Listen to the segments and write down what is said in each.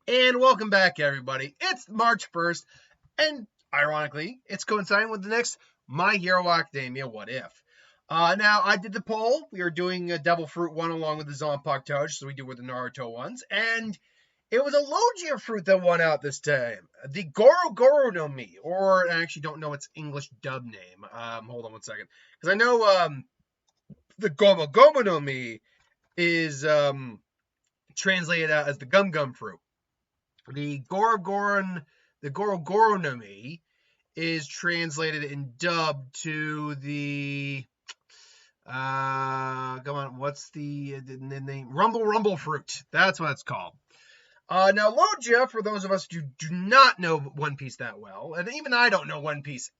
And welcome back, everybody. It's March 1st, and ironically, it's coinciding with the next My Hero Academia What If. Now, I did the poll. We are doing a Devil Fruit one along with the Zanpakuto, so we do with the Naruto ones, and it was a Logia fruit that won out this time. The Goro Goro no Mi, or I actually don't know its English dub name. Hold on one second. Because I know the Gomu Gomu no Mi is translated out as the Gum Gum fruit. The Goro Goro no Mi is translated in dub to the come on, what's the name? Rumble fruit. That's what it's called. Now Logia, for those of us who do not know One Piece that well, and even I don't know One Piece.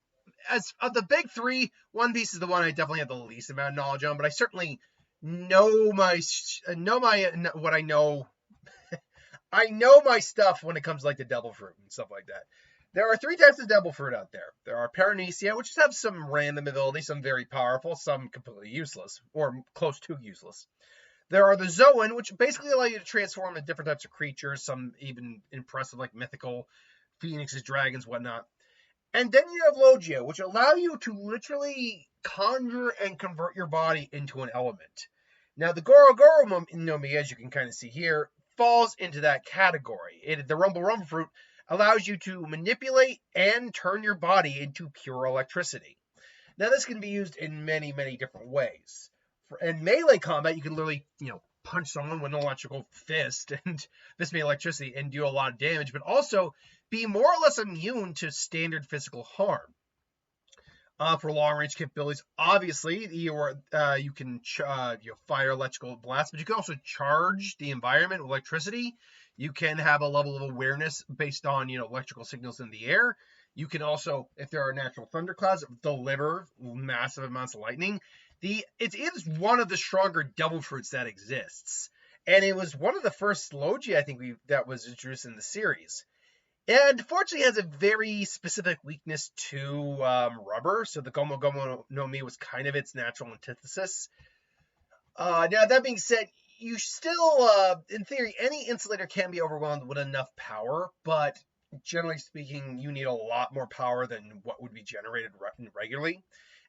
As of the big three, One Piece is the one I definitely have the least amount of knowledge on, but I certainly know what I know. I know my stuff when it comes to like the devil fruit and stuff like that. There are three types of devil fruit out there. There are Paranesia, which have some random ability, some very powerful, some completely useless, or close to useless. There are the Zoan, which basically allow you to transform into different types of creatures, some even impressive like mythical phoenixes, dragons, whatnot. And then you have Logia, which allow you to literally conjure and convert your body into an element. Now, the Goro Goro no Mi, as you can kind of see here, falls into that category. The Rumble fruit allows you to manipulate and turn your body into pure electricity. Now, this can be used in many, many different ways. In melee combat, you can literally, punch someone with an electrical fist and dissipate electricity and do a lot of damage, but also be more or less immune to standard physical harm. For long-range capabilities, obviously, you can fire electrical blasts, but you can also charge the environment with electricity. You can have a level of awareness based on electrical signals in the air. You can also, if there are natural thunderclouds, deliver massive amounts of lightning. It is one of the stronger devil fruits that exists, and it was one of the first Logia I think that was introduced in the series. And fortunately, it has a very specific weakness to rubber, so the Gomu Gomu no Mi was kind of its natural antithesis. Now, that being said, you still, in theory, any insulator can be overwhelmed with enough power, but generally speaking, you need a lot more power than what would be generated regularly.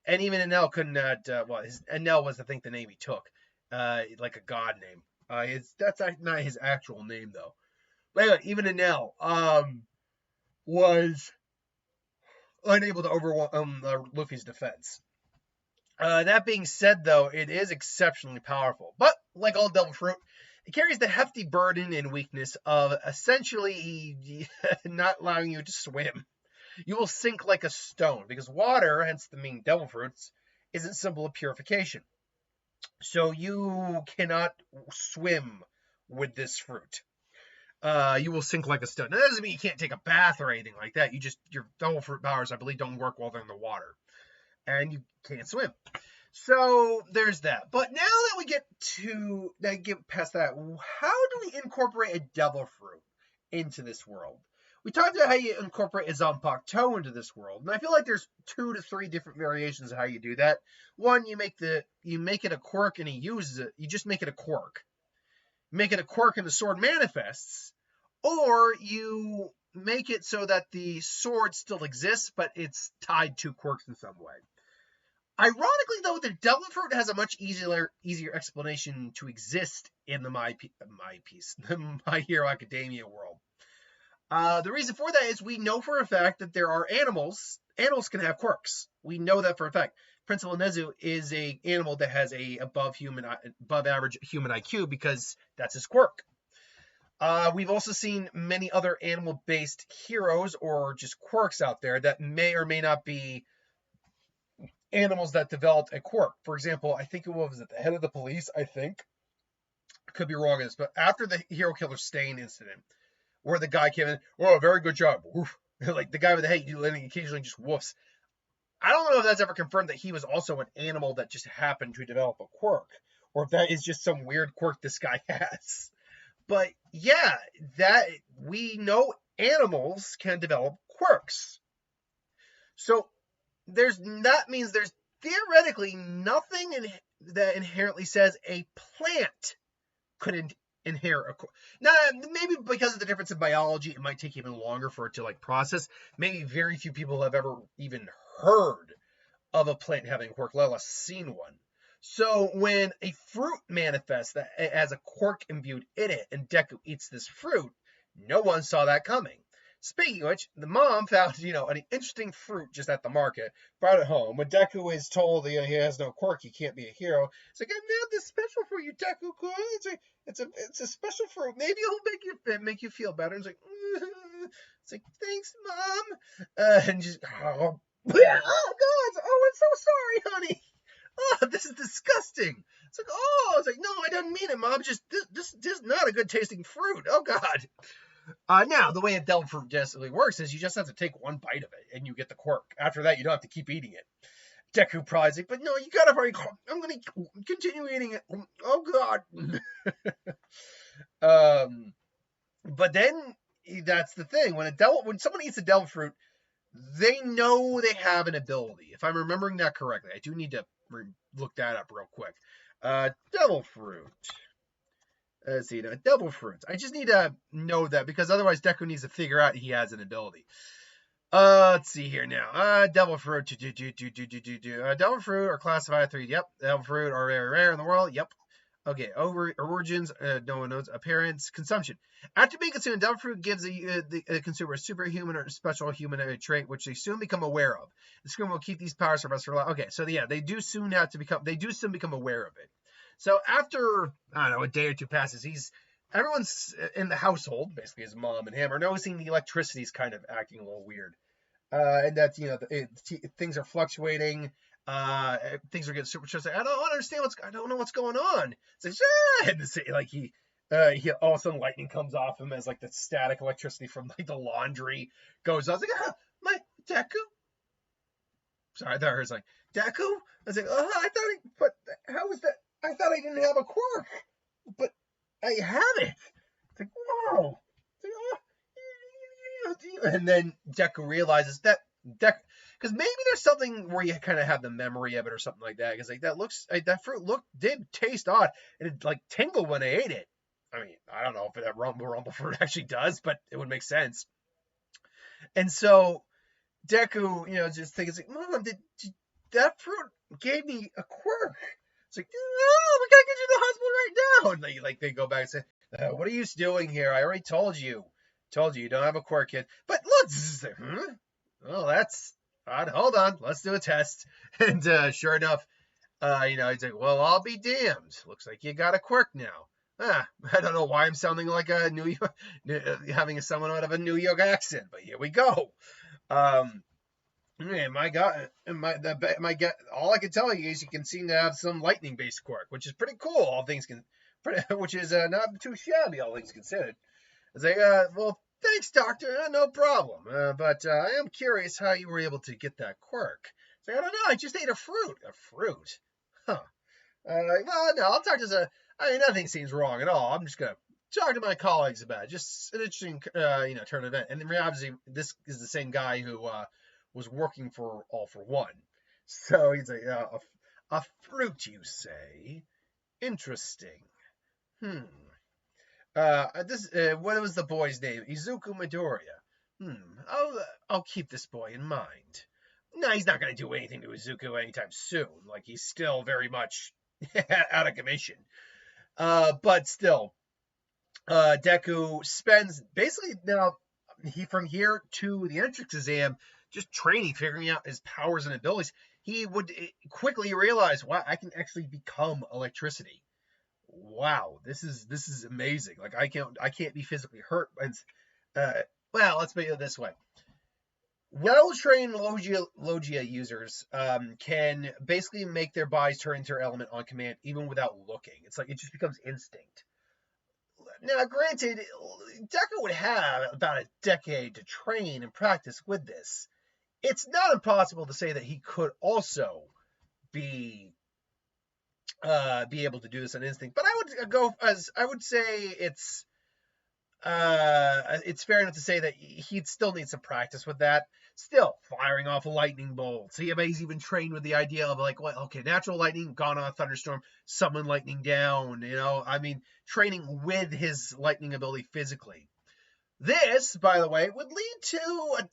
And even Enel could not, Enel was, I think, the name he took, like a god name. That's not his actual name, though. But anyway, even Enel, was unable to overwhelm Luffy's defense. That being said, though, it is exceptionally powerful. But, like all devil fruit, it carries the hefty burden and weakness of essentially not allowing you to swim. You will sink like a stone, because water, hence the main devil fruits, isn't simple of purification. So you cannot swim with this fruit. You will sink like a stone. Now, that doesn't mean you can't take a bath or anything like that. Your devil fruit powers, I believe, don't work while they're in the water. And you can't swim. So, there's that. But now that we get past that, how do we incorporate a devil fruit into this world? We talked about how you incorporate a Zanpakuto into this world, and I feel like there's 2 to 3 different variations of how you do that. One, you make it a quirk and he uses it. You just make it a quirk. Make it a quirk and the sword manifests, or you make it so that the sword still exists, but it's tied to quirks in some way. Ironically, though, the devil fruit has a much easier explanation to exist in the My Hero Academia world. The reason for that is we know for a fact that there are animals. Animals can have quirks. We know that for a fact. Principal Nezu is an animal that has a above average human IQ because that's his quirk. We've also seen many other animal-based heroes or just quirks out there that may or may not be animals that developed a quirk. For example, I think it was the head of the police, I could be wrong on this, but after the Hero Killer Stain incident, where the guy came in, oh, very good job. Woof. Like the guy with the head, occasionally just woofs. I don't know if that's ever confirmed that he was also an animal that just happened to develop a quirk, or if that is just some weird quirk this guy has. But yeah, that we know animals can develop quirks. So that means there's theoretically nothing that inherently says a plant couldn't inherit a quirk. Now, maybe because of the difference in biology, it might take even longer for it to like process. Maybe very few people have ever even heard of a plant having a quirk, let alone seen one. So when a fruit manifests that has a quirk imbued in it, and Deku eats this fruit, no one saw that coming. Speaking of which, the mom found, an interesting fruit just at the market, brought it home. When Deku is told he has no quirk, he can't be a hero, it's like, I made this special for you, Deku. It's a special fruit. Maybe it'll make you feel better. It's like, it's like, thanks, mom. And just, oh, oh God! Oh, I'm so sorry, honey. Oh, this is disgusting. It's like, no, I didn't mean it, mom. Just this is not a good tasting fruit. Oh God. Now the way a devil fruit basically works is you just have to take one bite of it and you get the quirk. After that, you don't have to keep eating it. Deku probably's like, but no, you gotta hurry. I'm gonna continue eating it. Oh God. But then that's the thing. When someone eats a devil fruit, they know they have an ability. If I'm remembering that correctly, I do need to look that up real quick. Devil fruit. Let's see, devil fruit. I just need to know that because otherwise Deku needs to figure out he has an ability. Let's see here now. Devil fruit. Devil fruit are classified 3. Yep. Devil fruit are very rare in the world. Yep. Okay. Origins. No one knows. Appearance. Consumption. After being consumed, devil fruit gives the consumer a superhuman or special human trait, which they soon become aware of. The screen will keep these powers for the rest of their life. Okay. So yeah, they do soon become aware of it. So after, I don't know, a day or two passes, everyone's in the household, basically his mom and him, are noticing the electricity's kind of acting a little weird. And that's, things are fluctuating. Things are getting super stressed. I don't know what's going on. It's like, he all of a sudden lightning comes off him as like the static electricity from like the laundry goes off. I was like, my Deku. Sorry, I thought it was like, Deku? I was like, but how is that? I thought I didn't have a quirk, but I have it. It's like, whoa. It's like, and then Deku realizes that because maybe there's something where you kind of have the memory of it or something like that. Because like that fruit did taste odd, and it like tingled when I ate it. I mean, I don't know if that rumble fruit actually does, but it would make sense. And so Deku, just thinking, like, Mom, did that fruit gave me a quirk? It's like, we gotta get you to the hospital right now. And they go back and say, what are you doing here? I already told you. You don't have a quirk yet. But look, well, that's odd. Hold on, let's do a test. And sure enough, he's like, well, I'll be damned. Looks like you got a quirk now. I don't know why I'm sounding like a New York, having someone out of a New York accent, but here we go. My God, all I can tell you is you can seem to have some lightning-based quirk, which is pretty cool. Which is not too shabby, all things considered. It's like, well, thanks, Doctor, no problem. But I am curious how you were able to get that quirk. It's like, I don't know, I just ate a fruit. A fruit? Huh. Well, no, I'll talk to nothing seems wrong at all. I'm just gonna talk to my colleagues about it. Just an interesting, turn event. And then obviously, this is the same guy who was working for All for One. So he's like, a fruit, you say? Interesting. What was the boy's name? Izuku Midoriya. I'll keep this boy in mind. No, he's not going to do anything to Izuku anytime soon. Like, he's still very much out of commission. But still, Deku spends basically now from here to the entrance exam just training, figuring out his powers and abilities. He would quickly realize, wow, I can actually become electricity. Wow, this is amazing. Like I can't be physically hurt. Well, let's put it this way. Well-trained Logia users can basically make their bodies turn into their element on command, even without looking. It's like it just becomes instinct. Now, granted, Deku would have about a decade to train and practice with this. It's not impossible to say that he could also be able to do this on instinct, but I would say it's it's fair enough to say that he'd still need some practice with that. Still firing off lightning bolts. He's even trained with the idea of like, well, okay, natural lightning, gone on a thunderstorm, summon lightning down. Training with his lightning ability physically. This, by the way, would lead to a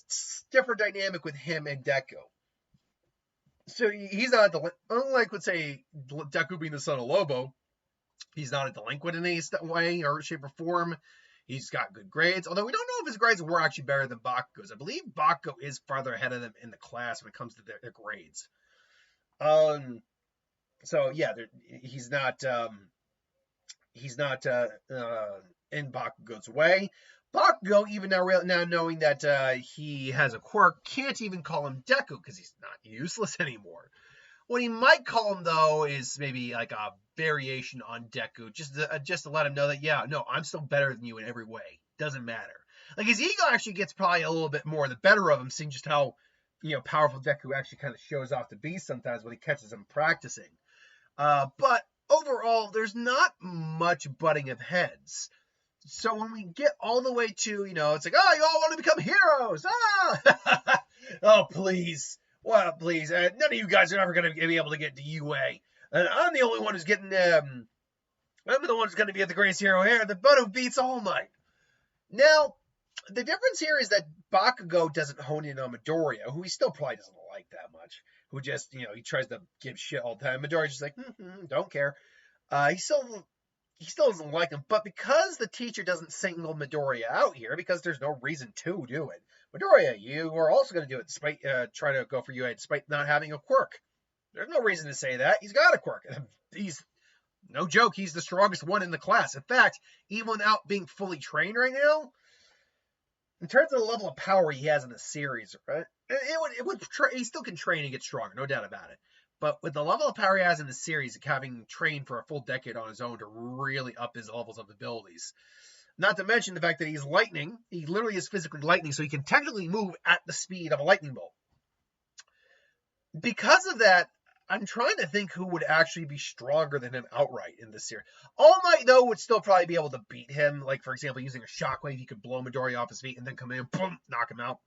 different dynamic with him and Deku. So he's not unlike, let's say, Deku being the son of Lobo. He's not a delinquent in any way or shape or form. He's got good grades, although we don't know if his grades were actually better than Bakugo's. I believe Bakugo is farther ahead of them in the class when it comes to their grades. So yeah, he's not in Bakugo's way. Bakugo, even now knowing that he has a quirk, can't even call him Deku because he's not useless anymore. What he might call him, though, is maybe like a variation on Deku, just to let him know that, yeah, no, I'm still better than you in every way. Doesn't matter. Like, his ego actually gets probably a little bit more the better of him, seeing just how, powerful Deku actually kind of shows off to be sometimes when he catches him practicing. But overall, there's not much butting of heads. So when we get all the way to, it's like, oh, you all want to become heroes. Ah! Oh, please. Well, please. None of you guys are ever going to be able to get to UA. And I'm the only one who's getting, I'm the one who's going to be the greatest hero here, the butt who beats All Might. Now, the difference here is that Bakugo doesn't hone in on Midoriya, who he still probably doesn't like that much, who just, he tries to give shit all the time. Midoriya's just like, don't care. He still doesn't like him, but because the teacher doesn't single Midoriya out here, because there's no reason to do it, Midoriya, you are also going to do it despite try to go for UA despite not having a quirk. There's no reason to say that. He's got a quirk. He's, no joke, he's the strongest one in the class. In fact, even without being fully trained right now, in terms of the level of power he has in the series, right? He still can train and get stronger, no doubt about it. But with the level of power he has in the series, having trained for a full decade on his own to really up his levels of abilities. Not to mention the fact that he's lightning. He literally is physically lightning, so he can technically move at the speed of a lightning bolt. Because of that, I'm trying to think who would actually be stronger than him outright in this series. All Might, though, would still probably be able to beat him. Like, for example, using a shockwave, he could blow Midoriya off his feet and then come in, boom, knock him out.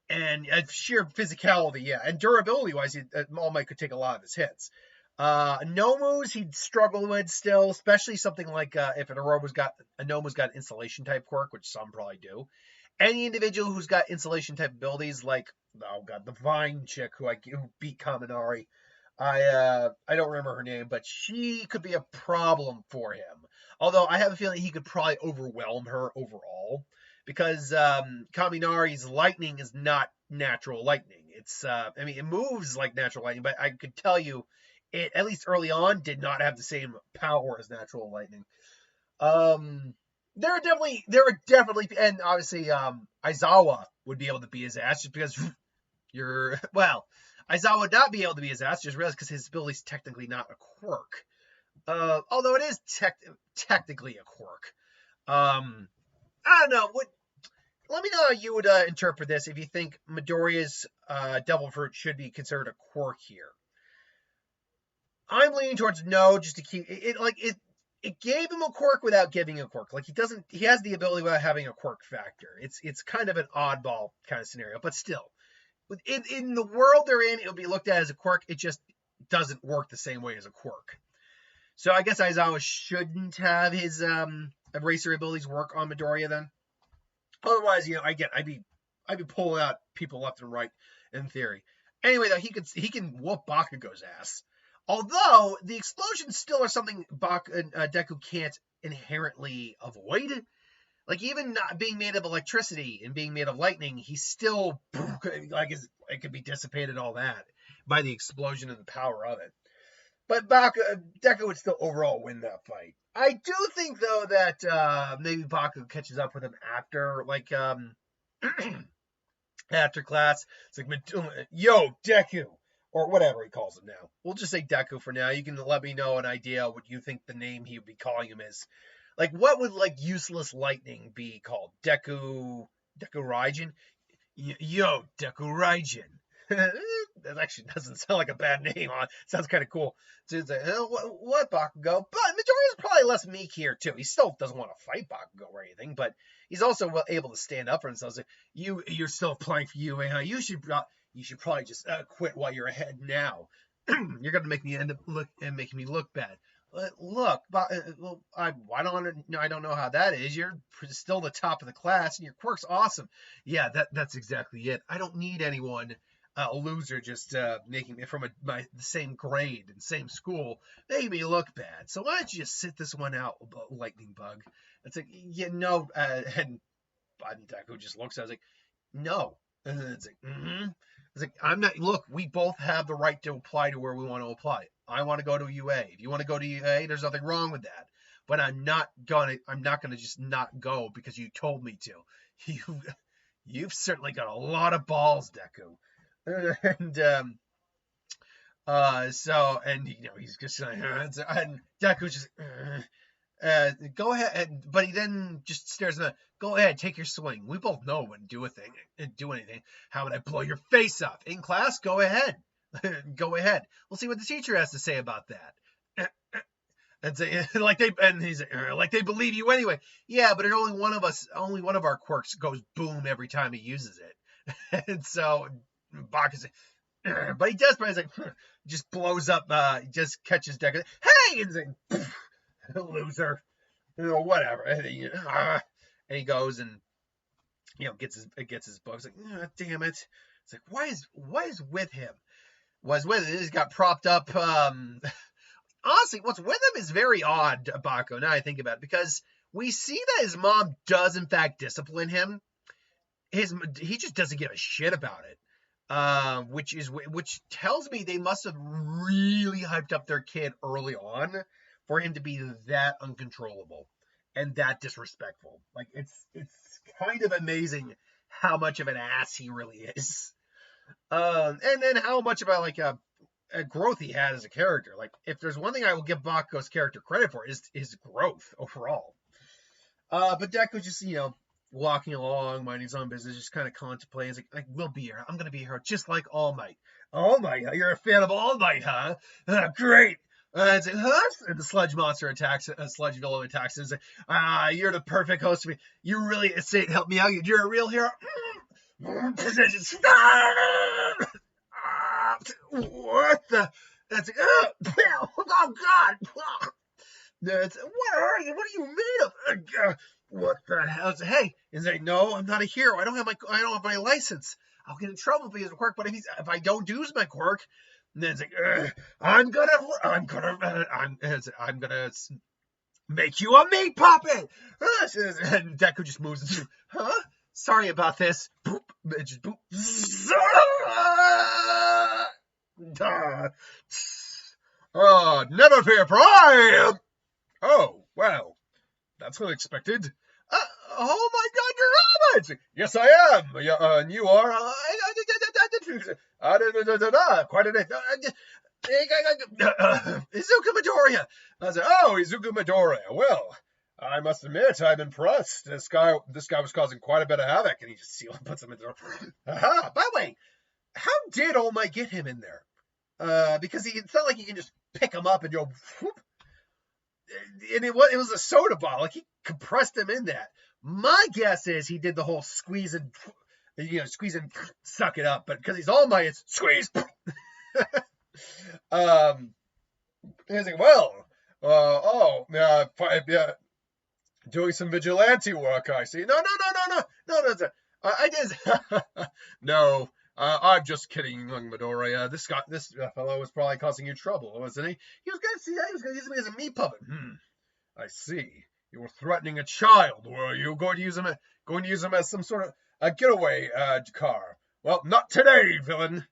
And sheer physicality, yeah. And durability-wise, All Might could take a lot of his hits. Nomu's he'd struggle with still, especially something like if a Nomu's got insulation type quirk, which some probably do. Any individual who's got insulation type abilities, like, oh god, the Vine chick who beat Kaminari. I don't remember her name, but she could be a problem for him. Although I have a feeling he could probably overwhelm her overall. Because Kaminari's lightning is not natural lightning. It's, it moves like natural lightning, but I could tell you, it, at least early on, did not have the same power as natural lightning. There are definitely, and obviously, Aizawa would be able to beat his ass just because Aizawa would not be able to beat his ass, just realized because his ability is technically not a quirk. Although it is technically a quirk. I don't know. Let me know how you would interpret this if you think Midoriya's Devil Fruit should be considered a quirk here. I'm leaning towards no, just to keep it. It gave him a quirk without giving a quirk. Like he has the ability without having a quirk factor. It's kind of an oddball kind of scenario, but still, in the world they're in, it'll be looked at as a quirk. It just doesn't work the same way as a quirk. So I guess Aizawa shouldn't have his eraser abilities work on Midoriya then. Otherwise, I'd be pulling out people left and right in theory. Anyway, though, he can whoop Bakugo's ass. Although the explosions still are something Deku can't inherently avoid. Like even not being made of electricity and being made of lightning, he's still it could be dissipated all that by the explosion and the power of it. But Deku would still overall win that fight. I do think, though, that maybe Bakugo catches up with him after, after class. It's like, yo, Deku, or whatever he calls him now. We'll just say Deku for now. You can let me know an idea what you think the name he would be calling him is. Like, what would, useless lightning be called? Deku Raijin? Yo, Deku Raijin. That actually doesn't sound like a bad name. Sounds kind of cool. So it's like, what Bakugo? But Midoriya's probably less meek here too. He still doesn't want to fight Bakugo or anything, but he's also able to stand up for himself. Like, you're still playing for you, and you should probably just quit while you're ahead now. You're gonna make me end up making me look bad. Look, I don't know how that is. You're still the top of the class, and your quirk's awesome. Yeah, that's exactly it. I don't need anyone, a loser, just making me from the same grade and same school, making me look bad. So why don't you just sit this one out, Lightning Bug? It's like, and Deku just looks at it, like, no. And then it's like, It's like, I'm not, look, we both have the right to apply to where we want to apply. I want to go to UA. If you want to go to UA, there's nothing wrong with that. But I'm not gonna just not go because you told me to. You've certainly got a lot of balls, Deku. And he's just like, and Deku's just, go ahead, but he then just stares at him. Go ahead, take your swing. We both know when do anything. How would I blow your face off? In class, go ahead. Go ahead. We'll see what the teacher has to say about that. And say, he's like they believe you anyway. Yeah, but only one of our quirks goes boom every time he uses it. And so Bak is, but he does, but he's like, just blows up, just catches Deku. Hey! And he's like, loser, whatever. And he goes and gets his books. Like, oh, damn it! It's like, what is with him? He's got propped up. Honestly, what's with him is very odd, Bakugo. Now I think about it, because we see that his mom does in fact discipline him. He just doesn't give a shit about it. Which tells me they must have really hyped up their kid early on for him to be that uncontrollable and that disrespectful. Like, it's kind of amazing how much of an ass he really is. And then how much of a growth he had as a character. Like, if there's one thing I will give Bakugo's character credit for, is his growth overall. But Deku just, walking along, minding his own business, just kind of contemplating. He's like, we'll be here. I'm going to be here just like All Might. All Might? You're a fan of All Might, huh? Great. It's like, huh? And the sludge monster attacks, sludge villain attacks. It's like, you're the perfect host for me. You really help me out. You're a real hero. What the? That's oh God! What are you? What are you made of? What the hell? Hey, he's like, no, I'm not a hero. I don't have my license. I'll get in trouble if he has a quirk. But if I don't use my quirk, then it's like, I'm gonna make you a meat puppet. And Deku just moves. Huh? Sorry about this. Boop. Just boop. Oh, never fear, Prime. Oh, well, that's unexpected. Oh my God, you're Robert! Yes, I am. And you are. Quite an. Izuku Midoriya. I said, oh, Izuku Midoriya. Well, I must admit, I'm impressed. This guy was causing quite a bit of havoc, and he just puts him in the door. Aha! By the way, how did All Might get him in there? Because it's not like you can just pick him up and go, whoop. And it was a soda bottle. Like, he compressed him in that. My guess is he did the whole squeeze and suck it up. But because he's All Might, it's squeeze. He's like, well, doing some vigilante work, I see. No. I did. No. I'm just kidding, young Midoriya. This fellow was probably causing you trouble, wasn't he? He was going to use me as a meat puppet. I see. You were threatening a child, were you? Going to use him as some sort of a getaway car? Well, not today, villain.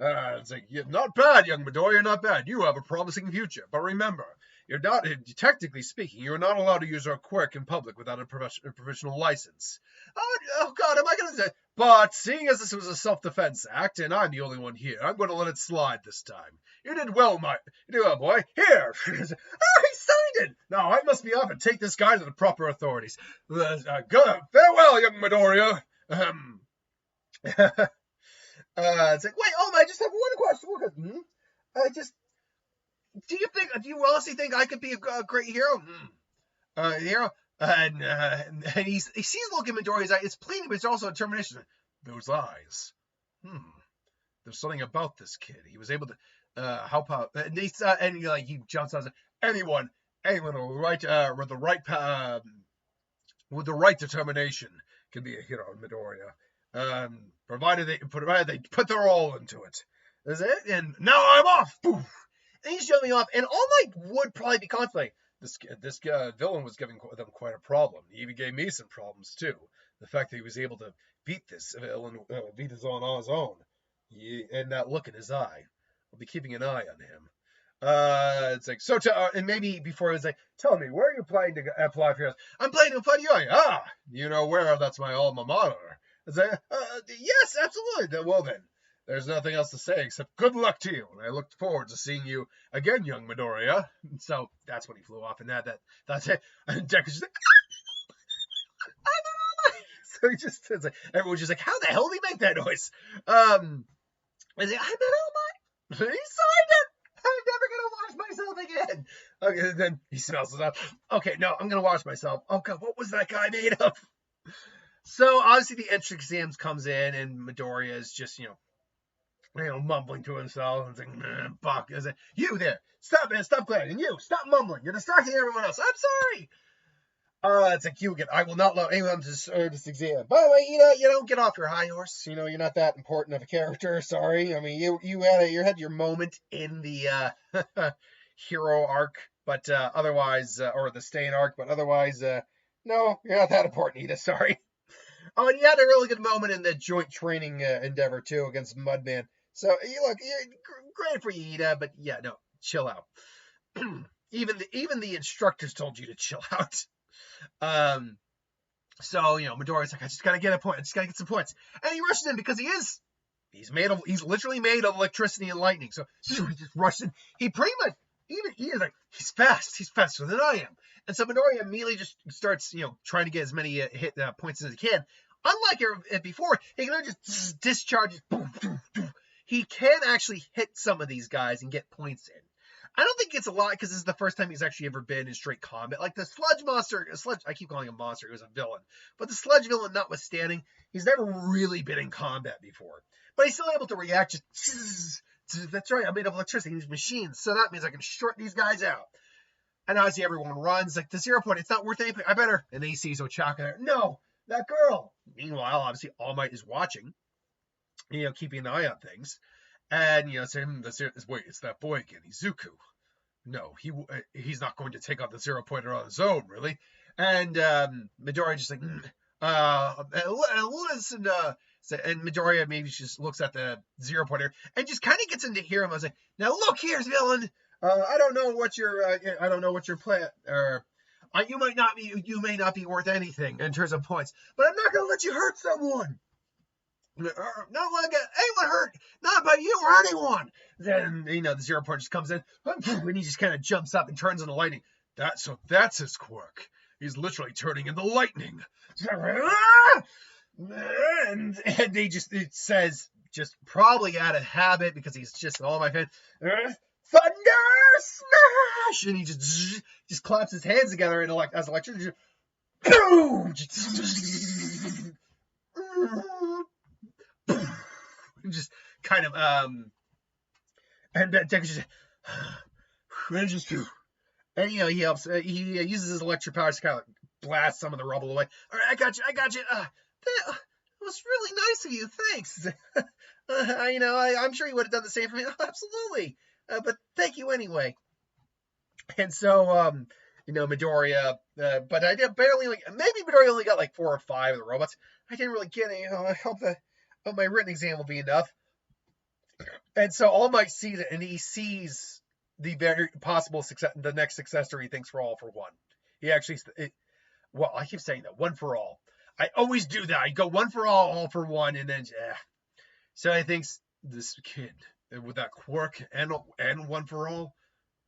It's like, not bad, young Midoriya, not bad. You have a promising future. But remember, you're not, technically speaking, you're not allowed to use our quirk in public without a professional license. Oh God, am I going to say? But seeing as this was a self-defense act, and I'm the only one here, I'm going to let it slide this time. You did well, boy. Here. He signed it. Now I must be off and take this guy to the proper authorities. Farewell, young Midoriya. It's like, wait, I just have one question. Do you honestly think I could be a great hero? Hero? And he sees a look in Midoriya's eye. It's plain, but it's also determination. Those eyes. There's something about this kid. He was able to help out. And he jumps out and says, anyone with the right determination can be a hero in Midoriya. Provided they put their all into it. That's it. And now I'm off. Poof. And he's jumping off. And All Might would probably be contemplating. This villain was giving them quite a problem. He even gave me some problems too. The fact that he was able to beat this villain, beat his own on his own, and that look in his eye. I'll be keeping an eye on him. It's like and maybe before it's like, tell me, where are you planning to apply for yours? I'm planning to apply to UI. You know where? That's my alma mater. It's like, yes, absolutely. Well then, there's nothing else to say except good luck to you, and I look forward to seeing you again, young Midoriya. So that's when he flew off, and that's it. And Deku's just like, I'm an All Might. So he just, it's like, everyone's just like, how the hell did he make that noise? And he's like, I'm an All Might. He signed it. I'm never gonna wash myself again. Okay, then he smells it up. Okay, no, I'm gonna wash myself. Oh god, what was that guy made of? So obviously the entrance exams comes in, and Midoriya is just mumbling to himself and saying, "Fuck!" Is it you there? Stop, man! Stop glaring! And you, stop mumbling! You're distracting everyone else. I'm sorry. It's like you again. I will not allow anyone to this exam. By the way, you don't get off your high horse. You're not that important of a character. Sorry. I mean, you had your moment in the hero arc, but otherwise, or the Stain arc, but otherwise, no, you're not that important, Ida. Sorry. Oh, and you had a really good moment in the joint training endeavor too against Mudman. So great for you, Ida, but yeah, no, chill out. even the instructors told you to chill out. So Midoriya's like, I just gotta get a point. I just gotta get some points, and he rushes in because he's literally made of electricity and lightning. So he just rushes in. He pretty much is like, he's fast. He's faster than I am. And so Midoriya immediately just starts trying to get as many hit points as he can. Unlike before, he can just discharge. He can actually hit some of these guys and get points in. I don't think it's a lot because this is the first time he's actually ever been in straight combat. Like the sludge monster, I keep calling him a monster, he was a villain. But the sludge villain notwithstanding, he's never really been in combat before. But he's still able to react. That's right, I'm made of electricity, these machines. So that means I can short these guys out. And obviously everyone runs, like the 0 point, it's not worth anything. I better. And then he sees Ochaka there. No, that girl. Meanwhile, obviously All Might is watching, keeping an eye on things. And, saying, wait, it's that boy again, Izuku. No, he's not going to take on the 0 pointer on his own, really. And Midoriya just like, listen, and Midoriya maybe just looks at the 0 pointer and just kind of gets into hear him. I was like, now look here, villain. I don't know what your plan, or you may not be worth anything in terms of points, but I'm not going to let you hurt someone. Not want to get anyone hurt, not by you or anyone. Then the 0 point just comes in, and he just kind of jumps up and turns into lightning. That's his quirk. He's literally turning into lightning. And it says, just probably out of habit because he's just All Might fan. Thunder smash, and he just claps his hands together and as electricity. Boom! Just kind of and Deku and he helps. He uses his electric powers to kind of blast some of the rubble away. All right, I got you. That was really nice of you. Thanks. I'm sure you would have done the same for me. Oh, absolutely. But thank you anyway. And so Midoriya, but I did barely maybe Midoriya only got like 4 or 5 of the robots. I didn't really get any. I hope my written exam will be enough. And so All Might sees it, and he sees the very possible success, the next successor he thinks for All for One. He actually, I keep saying that, one for all. I always do that. I go one for all for one, and then, So I think this kid with that quirk and one for all,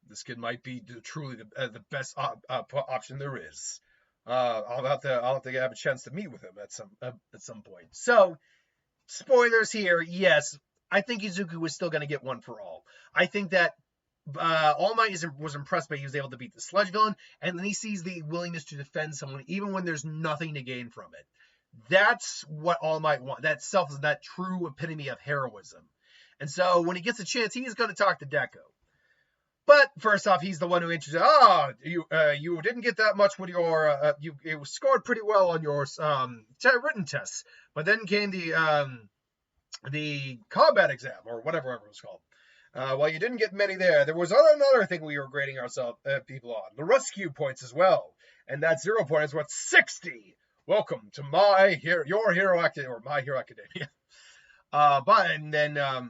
this kid might be truly the best option there is. I'll have to have a chance to meet with him at some point. So spoilers here, yes, I think Izuku was still going to get one for all. I think that All Might was impressed by he was able to beat the sludge villain, and then he sees the willingness to defend someone even when there's nothing to gain from it. That's what All Might wants. That self is that true epitome of heroism. And so when he gets a chance, he's going to talk to Deku. But first off, he's the one who introduced. You didn't get that much with your. You scored pretty well on your written tests, but then came the combat exam or whatever it was called. Well, you didn't get many there. There was another thing we were grading ourselves people on, the rescue points as well, and that 0 point is worth 60. Welcome to my Hero Academia. And then by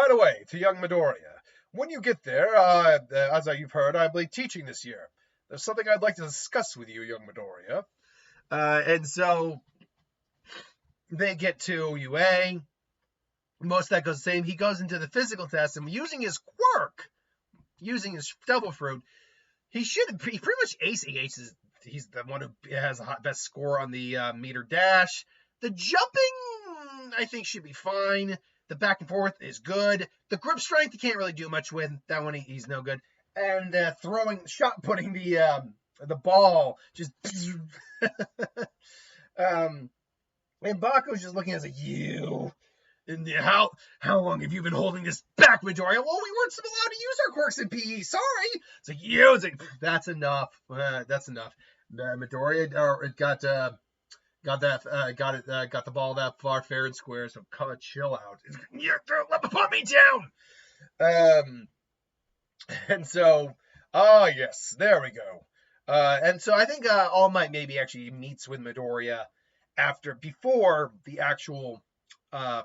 the way, to young Midoriya, when you get there, as you've heard, I'll be teaching this year. There's something I'd like to discuss with you, young Midoriya. And so they get to UA. Most of that goes the same. He goes into the physical test, and using his quirk, using his Devil Fruit, he pretty much aces. He's the one who has the best score on the meter dash. The jumping, I think, should be fine. The back and forth is good. The grip strength, you can't really do much with. That one, he's no good. And putting the ball, just... and Baku's just looking at us like, you... And how long have you been holding this back, Midoriya? Well, we weren't allowed to use our quirks in PE. Sorry. It's like, you. It's like, that's enough. That's enough. Midoriya got the ball that far fair and square. So come chill out. Put me down. And so, yes, there we go. And so I think All Might maybe actually meets with Midoriya before the actual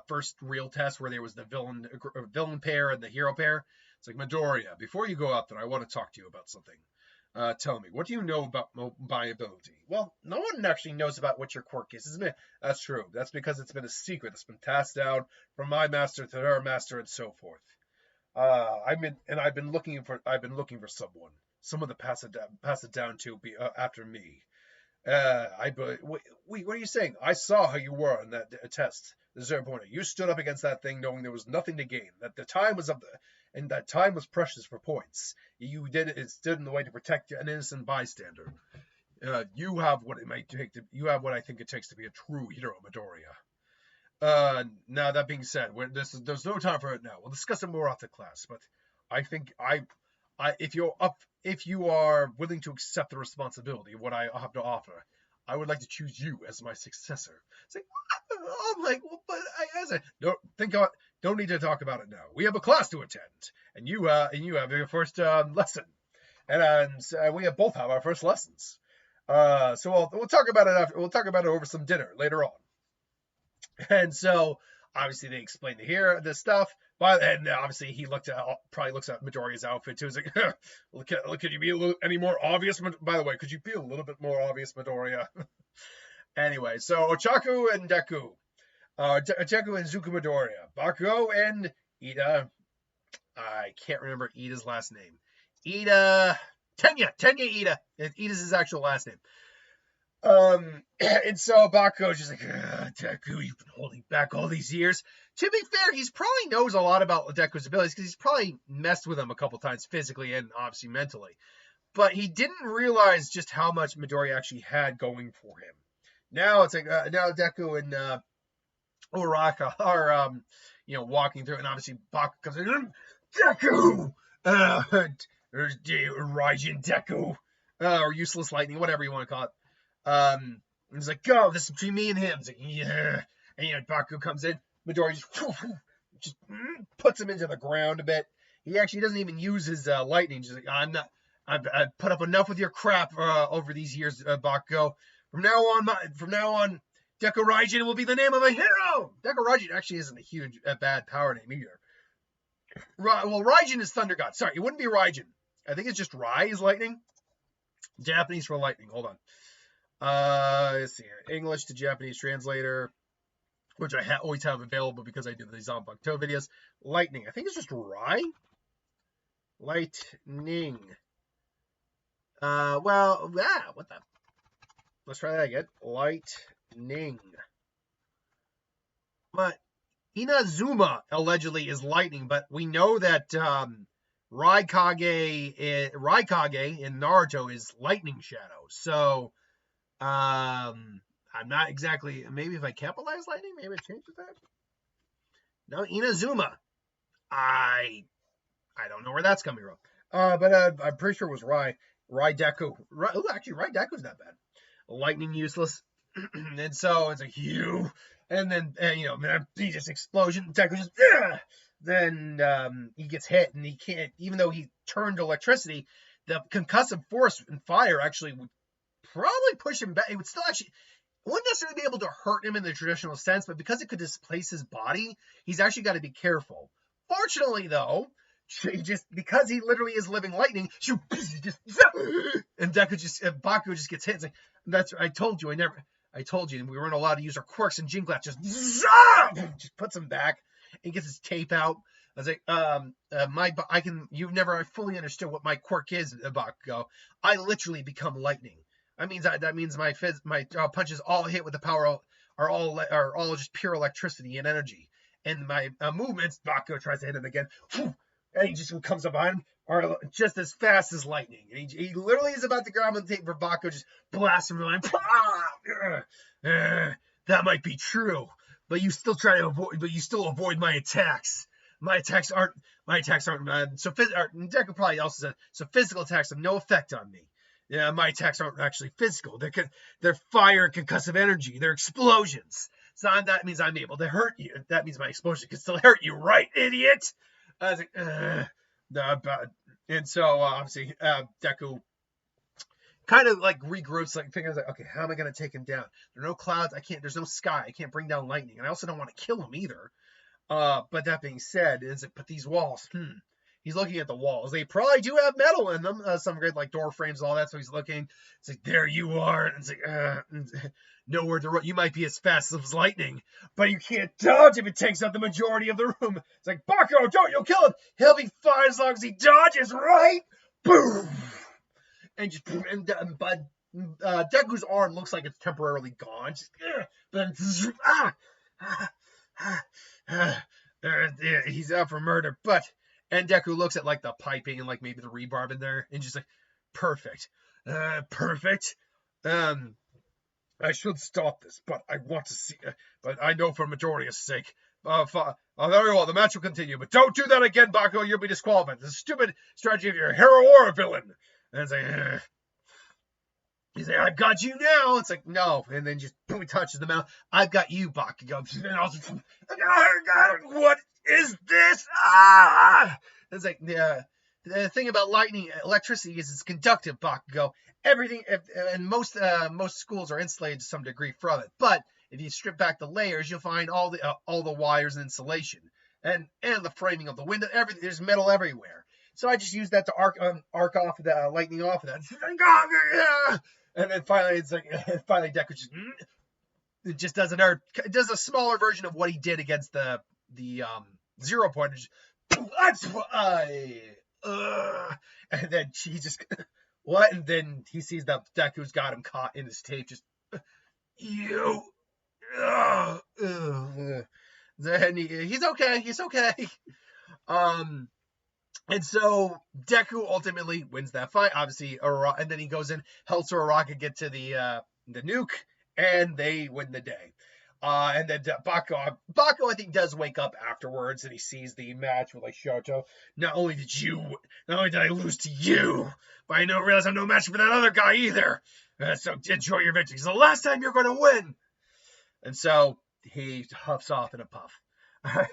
first real test where there was the villain pair and the hero pair. It's like, Midoriya, before you go out there, I want to talk to you about something. Tell me, what do you know about my ability? Well, no one actually knows about what your quirk is, isn't it? That's true. That's because it's been a secret. It's been passed down from my master to their master and so forth. I've been looking for someone to pass it down to after me. Wait, what are you saying? I saw how you were on that test. The 0 pointer. You stood up against that thing knowing there was nothing to gain. That the time was and that time was precious for points. It stood in the way to protect an innocent bystander. You have what I think it takes to be a true hero, Midoriya. Now that being said, there's no time for it now. We'll discuss it more after class. But I think if you are willing to accept the responsibility of what I have to offer, I would like to choose you as my successor. It's like, I'm like, well, but don't need to talk about it now. We have a class to attend, and you have your first lesson, and we both have our first lessons. So we'll talk about it after. We'll talk about it over some dinner later on. And so obviously they explain this stuff. And obviously he probably looks at Midoriya's outfit too. He's like, could you be any more obvious? By the way, could you be a little bit more obvious, Midoriya? Anyway, so Ochaku and Deku. Deku and Zuku Midoriya. Bakugo and Ida. I can't remember Ida's last name. Tenya Ida. Ida's his actual last name. And so Bakugo's just like, Deku, you've been holding back all these years. To be fair, he's probably knows a lot about Deku's abilities because he's probably messed with him a couple times physically and obviously mentally. But he didn't realize just how much Midoriya actually had going for him. Now it's like, now Deku and Uraka are, walking through, and obviously Bakugo comes in, Deku! Raijin Deku! Or Useless Lightning, whatever you want to call it. And he's like, go, this is between me and him. He's like, yeah. And Bakugo comes in. Midoriya just puts him into the ground a bit. He actually doesn't even use his lightning. Just like, I've put up enough with your crap over these years, Bakugo. From now on, Deku Raijin will be the name of a hero. Deku Raijin actually isn't a bad power name either. Well, Raijin is Thunder God. Sorry, it wouldn't be Raijin. I think it's just Rai is lightning. Japanese for lightning. Hold on. Let's see here. English to Japanese translator, which I always have available because I do these Zanpakuto videos. Lightning. I think it's just Rai. Lightning. What the? Let's try that again. Lightning. But Inazuma allegedly is lightning, but we know that Raikage in Naruto is lightning shadow. So I'm not exactly. Maybe if I capitalize lightning, maybe it changes that. No, Inazuma. I don't know where that's coming from. But I'm pretty sure it was Deku. Actually, Deku's not bad. Lightning useless. And so it's a Hugh. And then, he just explosion. Deku just, then he gets hit and he can't, even though he turned to electricity, the concussive force and fire actually would probably push him back. It would still actually, wouldn't necessarily be able to hurt him in the traditional sense, but because it could displace his body, he's actually got to be careful. Fortunately, though, because he literally is living lightning, and Bakugo just gets hit. It's like, I told you, and we weren't allowed to use our quirks, and Jinglass just puts him back and gets his tape out. I was like, you've never fully understood what my quirk is, Bakugo. I literally become lightning. That means my punches all hit with the power are all just pure electricity and energy. And my movements, Bakugo tries to hit him again. And he just comes up behind him, are just as fast as lightning. And he literally is about to grab him on the tape for Bakugo, just blast him behind. That might be true, but you still avoid my attacks. My attacks aren't. Deku probably also said so. Physical attacks have no effect on me. Yeah, my attacks aren't actually physical. They're fire and concussive energy. They're explosions. So that means I'm able to hurt you. That means my explosion can still hurt you, right, idiot? I was like, and so obviously Deku kind of like regroups, like figures like, okay, how am I going to take him down? There are no clouds. There's no sky. I can't bring down lightning, and I also don't want to kill him either. But that being said, but these walls, he's looking at the walls. They probably do have metal in them, some great like door frames and all that. So he's looking. It's like, there you are. And it's like, nowhere to run. You might be as fast as lightning, but you can't dodge if it takes up the majority of the room. It's like, Bakugo, you'll kill him. He'll be fine as long as he dodges, right? Boom. And Deku's arm looks like it's temporarily gone. But then he's out for murder. And Deku looks at like the piping and like maybe the rebarb in there and just like, perfect. I should stop this, but I want to see. But I know for Midoriya's sake. Very well, the match will continue, but don't do that again, Bakugo. You'll be disqualified. It's a stupid strategy of your hero or a villain. And it's like, he's like, I've got you now. It's like, no. And then just boom, he touches the mouth. I've got you, Bakugo. And also, what is this? It's like, the thing about lightning, electricity is it's conductive, Bakugo. Everything, and most schools are insulated to some degree from it. But if you strip back the layers, you'll find all the wires and insulation and the framing of the window. Everything, there's metal everywhere. So I just used that to arc off the lightning off of that. And then finally, Deku just does a smaller version of what he did against the 0 point. And then she just what? And then he sees that Deku's got him caught in his tape. Just you. Then he's okay. He's okay. And so Deku ultimately wins that fight. Obviously, and then he goes in, helps Uraraka get to the nuke, and they win the day. And then Bakugo, I think, does wake up afterwards, and he sees the match with like Shoto. Not only did I lose to you, but I realize I'm no match for that other guy either. So enjoy your victory. It's the last time you're going to win. And so he huffs off in a puff.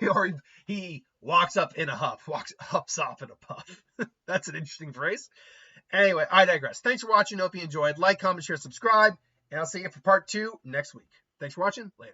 Or he walks up in a huff, huffs off in a puff. That's an interesting phrase. Anyway, I digress. Thanks for watching. Hope you enjoyed. Like, comment, share, subscribe, and I'll see you for part 2 next week. Thanks for watching. Later.